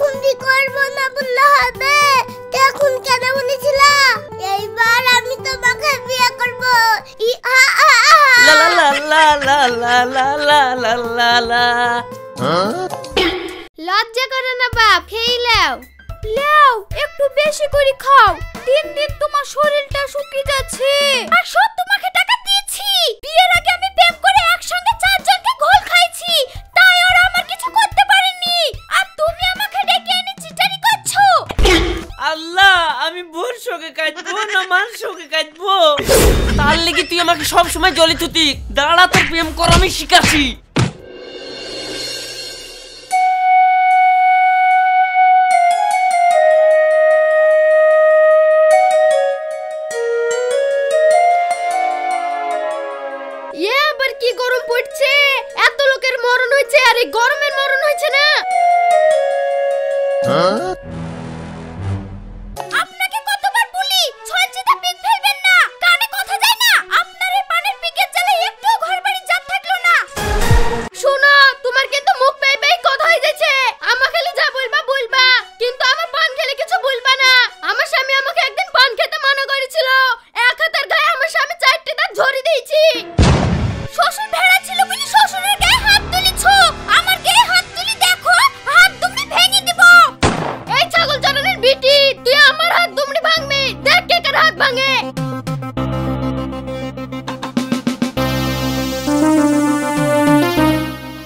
এখন কি করব না বললে হবে? এখন কেন বলেছিলা? এইবার আমি তোমাকে বিয়ে করব। লা লা লা লা লা লা লা লা লা লা। লজ্জা করো না বাপ, খেয়ে লাও। লাও, একটু বেশি করে খাও। দিন দিন তোমার শরীরটা শুকিয়ে যাচ্ছে। আর সব তোমাকে টাকা দিয়েছি। বিয়ের আগে আমি প্রেম করে একসঙ্গে 4 জনকে ঘোল খাইছি। তাই ওরা আমার কিছু করতে পারেনি। আর তুমি আমাকে ডেকে এনে চিটারি করছো। আল্লাহ, আমি ভোর শোকে কাটবো না মান শোকে কাটবো? তার লেগে তুই আমাকে সব সময় জলে থুতি। দাঁড়া, তোর প্রেম কর আমি শিখাচ্ছি। এবার কি গরম পড়ছে? এত লোকের মরণ হয়েছে আর এই গরমের মরণ হয়েছে না? আপনাকে কতবার বলি ছলচিতা পিক ফেলবেন না, কানে কথা যায় না? আপনার এই পানের পিকের জ্বালা একটু ঘরবাড়ি জাত থাকলো না। শোনো, তোমার কিন্তু মুখ পেয়ে পেয়ে কথা হয়ে যাচ্ছে। আমাকে খালি যা বলবা বলবা, কিন্তু আমার পান খেলে কিছু বলবা না। আমার স্বামী আমাকে একদিন পান খেতে মানা করেছিল। এক হাতের গায়ে আমার স্বামী 4টি দাঁত ঝরিয়ে দিয়েছি। শ্বশুর ভেড়া ছিল বলে শ্বশুরের গায়ে হাত তুলিছো। আমার গায়ে হাত তুলি দেখো, হাত দুমড়ি ভেঙে দিব। এই ছাগল চরণের বিটি, তুই আমার হাত দুমড়ি ভাঙবি। দেখ কে কার হাত ভাঙে।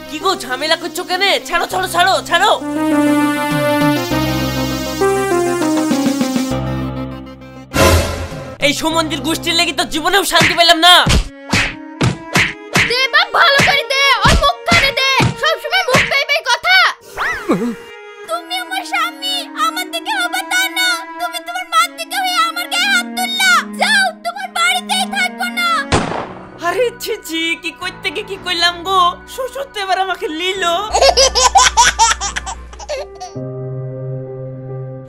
কি গো, ঝামেলা করছো কেন? ছাড়ো ছাড়ো ছাড়ো ছাড়ো। এই সমন্দির গোষ্ঠীর লেগে তো জীবনেও শান্তি পেলাম না। দে বাপ, ভালো করে দে, ওই মুখ কানে দে। সব সময় মুখ পেয়ে পেয়ে কথা। তুমি আমার স্বামী, আমার দিকে হবে তা না। তুমি তোমার মার দিকে হয়ে আমার গায়ে হাত তুললা। যাও, তোমার বাড়িতেই থাকবো না। আরে ছি ছি, কি করতে গিয়ে কি করলাম গো? শ্বশুর তো এবার আমাকে লিলো।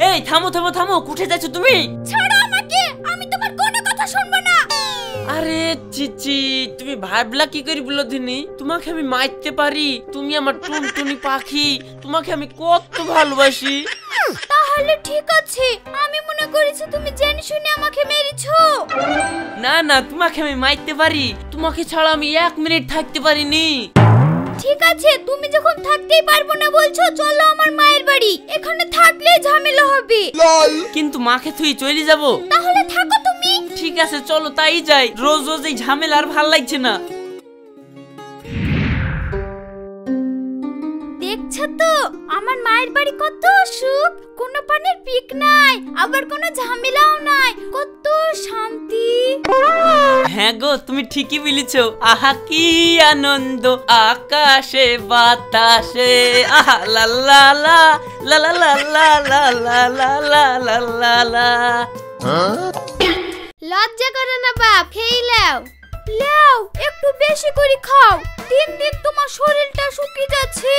এই থামো থামো থামো, কোথায় যাচ্ছ তুমি? ছাড়ো আমাকে, আমি তোমার কোনো কথা শুনবো না। আরে চিচি, তুমি ভাবলা কি করি বলো দিনি? তোমাকে আমি মারতে পারি। তুমি আমার টুনটুনি পাখি, তোমাকে আমি কত ভালোবাসি। তাহলে ঠিক আছে, আমি মনে করেছি তুমি জেনে শুনে আমাকে মেরেছো। না না, তোমাকে আমি মারতে পারি। তোমাকে ছাড়া আমি 1 মিনিট থাকতে পারিনি। ঠিক আছে, তুমি যখন থাকতেই পারবো না বলছো, চলো আমার মায়ের বাড়ি। এখানে থাকলে ঝামেলা হবে। কিন্তু মাকে তুই চলে যাব। তাহলে থাকো তুমি। ঠিক আছে, চলো তাই যাই। রোজ রোজ এই ঝামেলা আর ভাল লাগছে না। দেখছো তো আমার মায়ের বাড়ি কত সুখ। কোনো পানের পিক নাই, আবার কোনো ঝামেলাও নাই, কত শান্তি। হ্যাঁ গো, তুমি ঠিকই বলেছো। আহা কি আনন্দ আকাশে বাতাসে। আহা লা লা লা লা লা লা লা লা লা লা লা লা লা লা। লজ্জা করো না বাপ, খেয়ে লাও। লাও, একটু বেশি করে খাও। দিন দিন তোমার শরীরটা শুকিয়ে যাচ্ছে।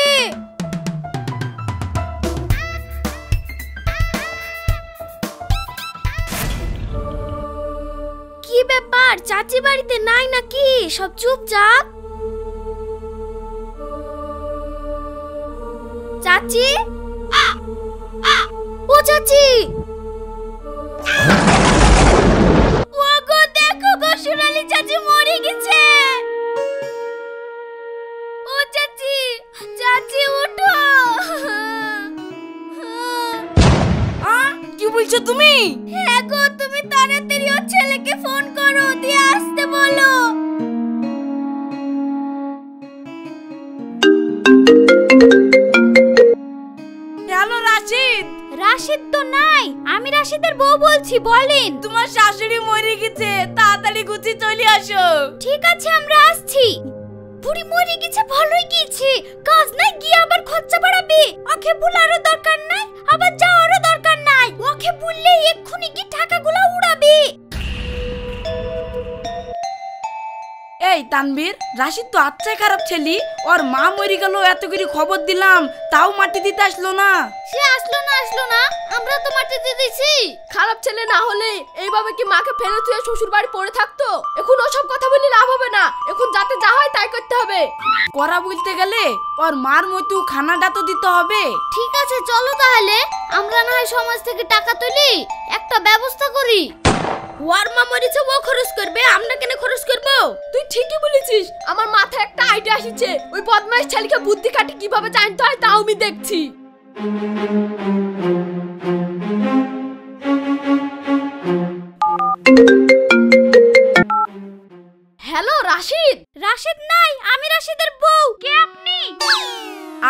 কি ব্যাপার, চাচি বাড়িতে নাই নাকি? সব চুপচাপ। চাচি, ও চাচি। ওগো দেখো গো, সোনালি চাচি মরে গেছে। ও চাচি, চাচি ওঠো। কি বলছো তুমি? হ্যাঁ গো, তুমি তাড়াতাড়ি ওর ছেলেকে ফোন করো, দিয়ে আসতে বলো। হ্যালো রাশিদ। রাশিদ তো নাই, আমি রাশিদের বউ বলছি, বলেন। তোমার শাশুড়ি মরে গেছে, তাড়াতাড়ি গুছিয়ে চলে আসো। ঠিক আছে, আমরা আসছি। বুড়ি মরে গেছে, ভালোই গিয়েছে। কাজ নাই, গিয়ে আবার খরচা বাড়াবে। ওকে বলারও দরকার নাই, আবার যাওয়ারও দরকার নাই। ওকে বললে এক্ষুনি কি টাকাগুলো উড়াবে। এই তানবীর, রাশিদ তো আচ্ছাই খারাপ ছেলে। ওর মা মরে গেল, এত করে খবর দিলাম, তাও মাটি দিতে আসলো না। সে আসলো না, আমরা তো মাটি দিয়ে দিছি। খারাপ ছেলে না হলে এইভাবে কি মাকে ফেলে তুই শ্বশুর বাড়ি পড়ে থাকতো? এখন ওসব কথা বলি লাভ হবে না, এখন যাতে যা হয় তাই করতে হবে। করা বলতে গেলে ওর মার মতো খানাটা তো দিতে হবে। ঠিক আছে চলো তাহলে, আমরা না হয় সমাজ থেকে টাকা তুলি, একটা ব্যবস্থা করি। ওর মা মরেছে, ও খরচ করবে, আমরা কেন খরচ করব? তুই ঠিকই বলেছিস, আমার মাথায় একটা আইডিয়া আসছে। ওই বদমাইশ ছেলেকে বুদ্ধি কাটি কিভাবে জানতে হয় তাও আমি দেখছি। হ্যালো রাশিদ। রাশিদ নাই, আমি রাশিদের বউ। কে আপনি?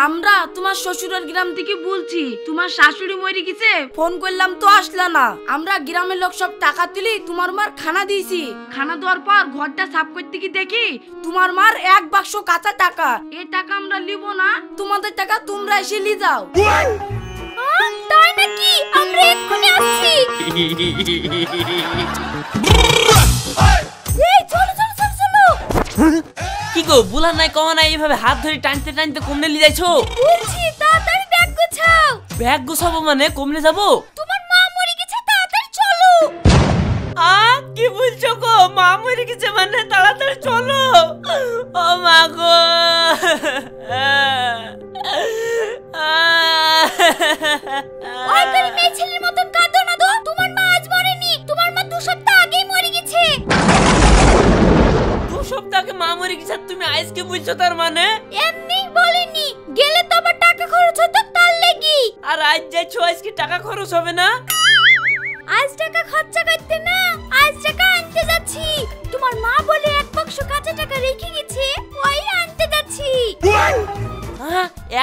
আমরা তোমার শ্বশুরের গ্রাম থেকে বলছি। তোমার শাশুড়ি মরে গেছে, ফোন করলাম তো আসলা না। আমরা গ্রামের লোক সব টাকা তুলি তোমার মার খানা দিয়েছি। খানা দেওয়ার পর ঘরটা সাফ করতে কি দেখি তোমার মার 1 বাক্স কাঁচা টাকা। এই টাকা আমরা নিব না, তোমাদের টাকা তোমরা এসে নিয়ে যাও। তাই নাকি? আমরা এক্ষুনি আসছি। এই চলো চলো চলো চলো। কি গো, বুলা নাই কমা নাই, এইভাবে হাত ধরে টানতে টানতে কমনে নিয়ে যাইছো? বলছি তাড়াতাড়ি ব্যাগ গোছাও। ব্যাগ গোছাবো মানে কমনে যাবো? তোমার মা মরে গেছে, তাড়াতাড়ি চলো। কি বলছো গো? মা মরে গেছে মানে তাড়াতাড়ি চলো? ও মা গো, ওই করে মেয়ে ছেলের মতন কাঁদো না তো। তোমার মা আজ মরেনি, তোমার মা 2 সপ্তাহ আগেই মরে গেছে। 2 সপ্তাহ আগে মা মরে গেছে, তুমি আজকে বলছো তার মানে? এমনি বলিনি, গেলে তো আবার টাকা খরচ হতো তার লাগি। আর আজ যাইছো, আজকে টাকা খরচ হবে না? আজ টাকা খরচা করতে না, আজ টাকা আনতে যাচ্ছি। তোমার মা বলে 1 বাক্স কাঁচা টাকা রেখে গেছে, ওই আনতে যাচ্ছি।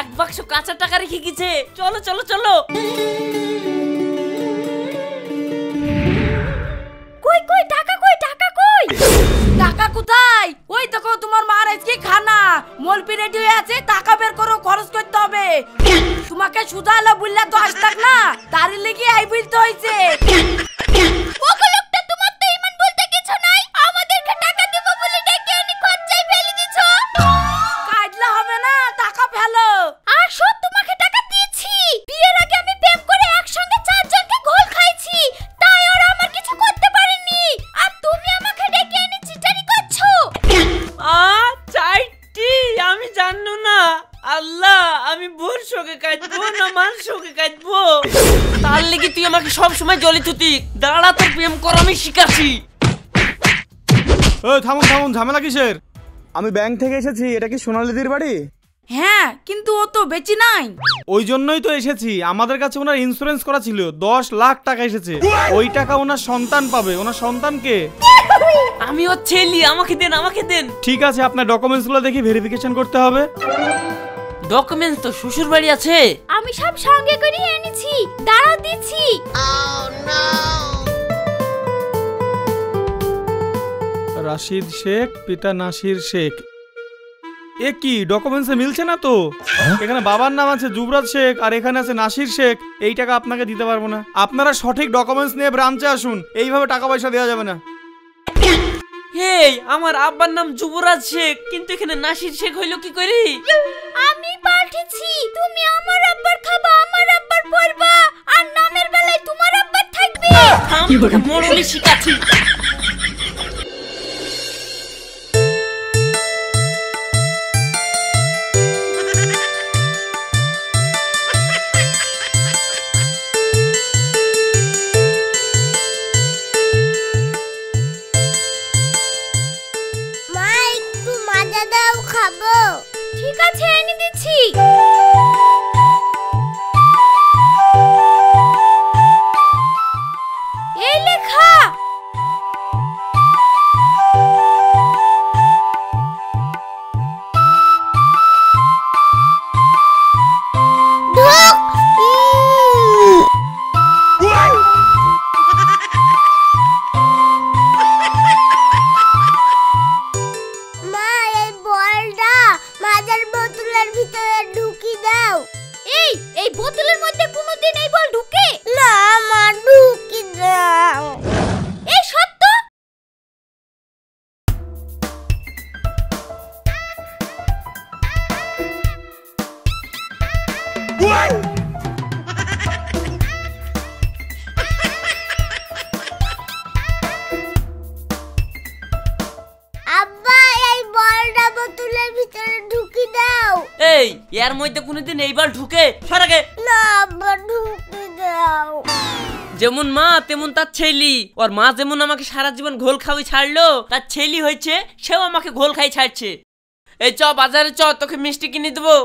1 বাক্স কাঁচা টাকা রেখে গেছে? চলো চলো চলো। কই কই টাকা কই, টাকা কই? টাকা কোথায়? ওই দেখো তোমার মার আজকে খানা মলপি রেডি হয়ে আছে, টাকা বের করো, খরচ করতে হবে। তোমাকে সুদালা বললা তো আসতাক না, তারই লেগে আই বলতে হইছে। ওগো লোকটা, তোমার তো ইমান বলতে কিছু নাই, আমাদেরকে টাকা দেব বলে ডেকে এনে খরচায় ফেলে দিছো। কাটলা হবে না, টাকা ফেলো। আর সব তোমাকে টাকা দিয়েছি। বিয়ের আগে আমি প্রেম করে একসঙ্গে 4 জনকে ঘোল খাইছি, তাই ওরা আমার কিছু করতে পারেনি। আর তুমি আমাকে ডেকে এনে চিটারি করছো। চাইটি আমি জানো না। আল্লাহ, আমি বোর শোকে কাটবো না মার শোকে কাটবো? তার লেগে তুই আমাকে সব সময় জলে তুতি। দাঁড়া, তোর প্রেম কর আমি শিখাচ্ছি। থামুন থামুন, ঝামেলা কিসের? আমি ব্যাংক থেকে এসেছি। এটা কি সোনালিদির বাড়ি? হ্যাঁ, কিন্তু ও তো বেঁচে নাই। ওই জন্যই তো এসেছি। আমাদের কাছে ওনার ইন্স্যুরেন্স করা ছিল, 10 লাখ টাকা এসেছে। ওই টাকা ওনার সন্তান পাবে। ওনার সন্তানকে আমি ওর ছেলে, আমাকে দেন আমাকে দেন। ঠিক আছে, আপনার ডকুমেন্টসগুলো দেখি ভেরিফিকেশন করতে হবে। ডকুমেন্টস তো শ্বশুর বাড়ি আছে। আমি সব সঙ্গে করে এনেছি, দাঁড়াও দিচ্ছি। রাশিদ শেখ, পিতা নাসির শেখ। এ কি ডকুমেন্টসে মিলছে না তো? এখানে বাবার নাম আছে যুবরাজ শেখ, আর এখানে আছে নাসির শেখ। এই টাকা আপনাকে দিতে পারবো না। আপনারা সঠিক ডকুমেন্টস নিয়ে ব্রাঞ্চে আসুন, এইভাবে টাকা পয়সা দেওয়া যাবে না। হেই, আমার আব্বার নাম যুবরাজ শেখ, কিন্তু এখানে নাসির শেখ হইলো কি করি? আমি পাল্টেছি। তুমি আমার আব্বার খাবা, আমার আব্বার পড়বা, আর নামের বেলায় তোমার আব্বার থাকবে। আমি মরলি শিখাচ্ছি। খাবো। ঠিক আছে, এনে দিচ্ছি। এই লেখা। এই বোতলের মধ্যে কোনোদিন এই বল ঢুকে না? মা ঢুকি দাও। এই সত্য। আব্বা এই বলটা বোতলের ভিতরে ঢুকি দাও। এই এর মধ্যে কোনোদিন এই বল ঢুকে? সরাগে। না আব্বা ঢুকি দাও। যেমন মা তেমন তার ছেলি। ওর মা যেমন আমাকে সারা জীবন ঘোল খাওয়াই ছাড়লো, তার ছেলি হয়েছে সেও আমাকে ঘোল খাই ছাড়ছে। এই চ বাজারে চ, তোকে মিষ্টি কিনে দেবো।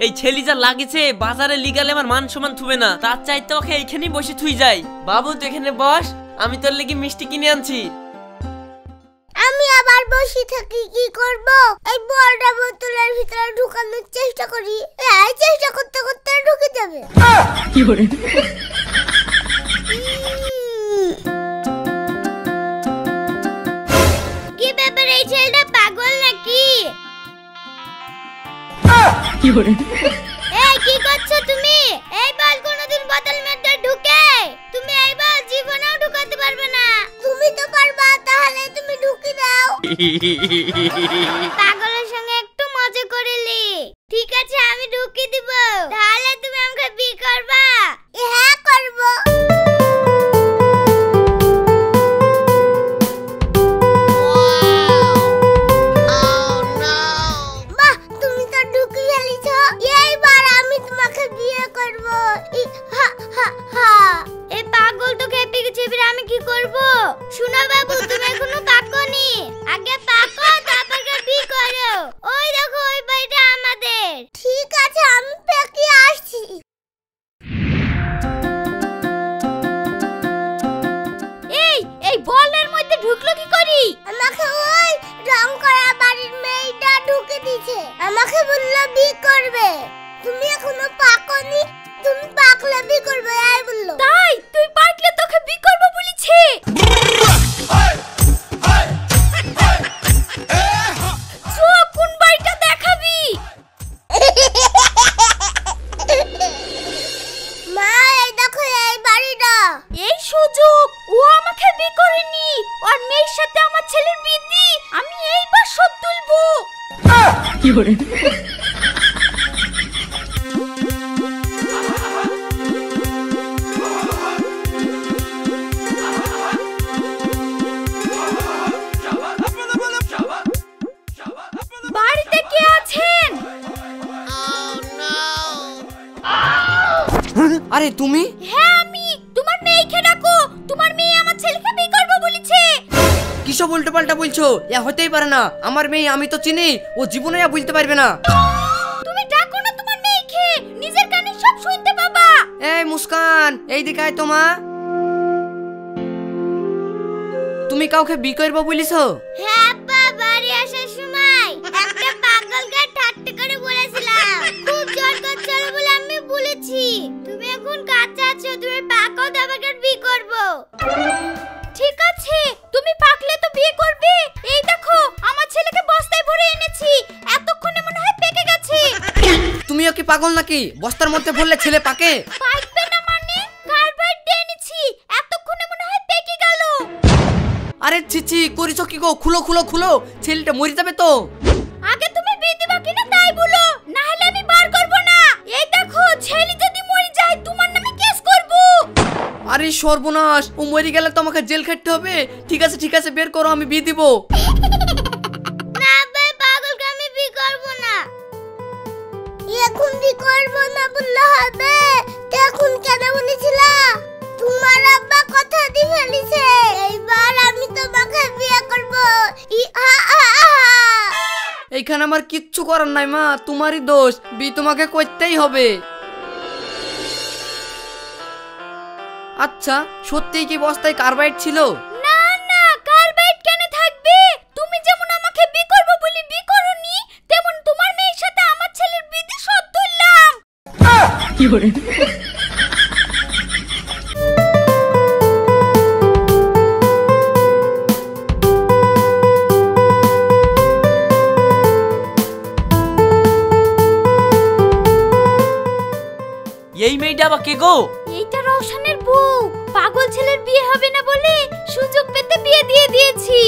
এই ছেলি যা লাগিছে বাজারে লিগালে আমার মান সমান থুবে না, তার চাইতে ওকে এইখানেই বসে থুই যাই। বাবু তুই এখানে বস, আমি তোর লেগে মিষ্টি কিনে আনছি। আমি আবার বসে থাকি কি করব? এই বলটা বোতলের ভিতরে ঢুকানোর চেষ্টা করি, এই চেষ্টা করতে করতে ঢুকে যাবে। কি করে? কি ব্যাপার, এই ছেলেটা পাগল নাকি? কি করে? এই কি করছো তুমি? এই বল কোনোদিন বোতল মধ্যে ঢুকে? তুমি এই বল জীবনেও ঢুকাতে পারবে না। তুমি তো পারবা, তাহলে তুমি ঢুকি দাও। পাগলের সঙ্গে একটু মজা করিলি। ঠিক আছে আমি ঢুকি দিব, তাহলে তুমি আমাকে বিয়ে করবা? হ্যাঁ করব। বাহ তুমি তো ঢুকি ফেলেছো, এইবার আমি তোমাকে বিয়ে করব। হা হা হা। এই পাগল তো খেপে গেছে, এবার আমি কি করব? শোনো বাবু তুমি এখনো পাকোনি, আগে পাকো তারপর বিয়ে করো। ওই দেখো ওই বাড়িটা আমাদের। ঠিক আছে আমি পেকে আসছি। এই বলের মধ্যে ঢুকলো কি করি? আমাকে ওই রং করা বাড়ির মেয়েটা ঢুকে দিয়েছে, আমাকে বললো বিয়ে করবে। তুমি এখনো পাকোনি, তুমি পাকলে বিয়ে করবে এই বললো। তাই তুই পাকলে তোকে বিয়ে করব বলেছে। কোন বাড়িটা দেখাবি? মা এই দেখো এই বাড়িটা। এই সুযোগ, ও আমাকে বিয়ে করেনি, আর মেয়ের সাথে আমার ছেলের বিয়ে দি আমি এইবার শোধ তুলবো। কি করে? বাড়িতে কে আছেন? আরে তুমি? হ্যাঁ আমি। তোমার মেয়েকে ডাকো, তোমার মেয়ে আমার ছেলেকে বিয়ে করবে বলেছে। কিসব উল্টো পাল্টা বলছো? এ হতেই পারে না, আমার মেয়ে আমি তো চিনি, ও জীবনে বলতে পারবে না। তুমি ডাকো না তোমার মেয়েকে, নিজের কানে সব শুনতে পাবা। এই মুস্কান এইদিকে আয় তো মা। তুমি কাউকে বিয়ে করবো বলিছো? হ্যাঁ আব্বা, বাড়ি আসার সময় একটা পাগলকে ঠাট্টা করে বলেছিলাম, খুব জোর করছিল বলে আমি বলেছি। তুমি এখন কাছে আছো, তুমি পাকাও তোমাকে বিয়ে করব। ঠিক আছে তুমি পাকলে তো বিয়ে করবে। এই দেখো আমার ছেলেকে বস্তায় ভরে এনেছি, এতক্ষণে মনে হয় পেকে গেছে। তুমিও কি পাগল নাকি? বস্তার মধ্যে ভরলে ছেলে পাকে? পাকবে না মানে? কার্বাইড দিয়ে এনেছি, এতক্ষণে মনে হয় পেকে গেল। আরে ছিছি করিছো কি গো? খুলো খুলো খুলো, ছেলেটা মরে যাবে তো। আগে তুমি বিয়ে দিবা কিনা তাই বলো, না হলে আমি বার করব না। এই দেখো ছেলে যদি মরে যায় তোমার নামে কেস করব। আরে সর্বনাশ, ও মরে গেলে তো আমাকে জেল খাটতে হবে। ঠিক আছে বের করো, আমি বিয়ে দিব। না ভাই পাগলকে আমি বিয়ে করব না। এখন বিয়ে করব না বললে হবে? এখন কেন বলেছিলা? তোমার আব্বা কথা দিয়ে ফেলেছে, এইবার আমি তোমাকে বিয়ে করব। এইখানে আমার কিচ্ছু করার নাই মা, তোমারই দোষ, বিয়ে তোমাকে করতেই হবে। আচ্ছা সত্যিই কি বস্তায় কার্বাইড ছিল? না না, কার্বাইড কেন থাকবে? তুমি যেমন আমাকে বিয়ে করব বলি বিয়ে করনি, তেমন তোমার মেয়ের সাথে আমার ছেলের বিয়ে শোধ তুললাম। কি করে? এই মেয়েটা আবার কে গো? এইটা রওশনের বউ। পাগল ছেলের বিয়ে হবে না বলে সুযোগ পেতে বিয়ে দিয়ে দিয়েছি।